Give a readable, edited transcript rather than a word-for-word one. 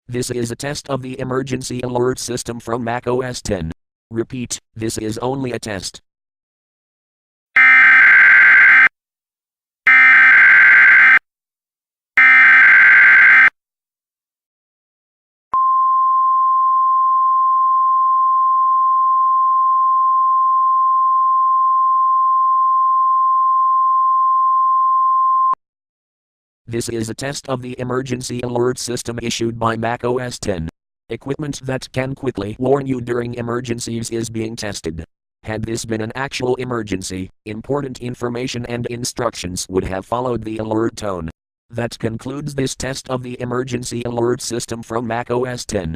This is a test of the emergency alert system from Mac OS X. Repeat, this is only a test. This is a test of the emergency alert system issued by Mac OS X. Equipment that can quickly warn you during emergencies is being tested. Had this been an actual emergency, important information and instructions would have followed the alert tone. That concludes this test of the emergency alert system from Mac OS X.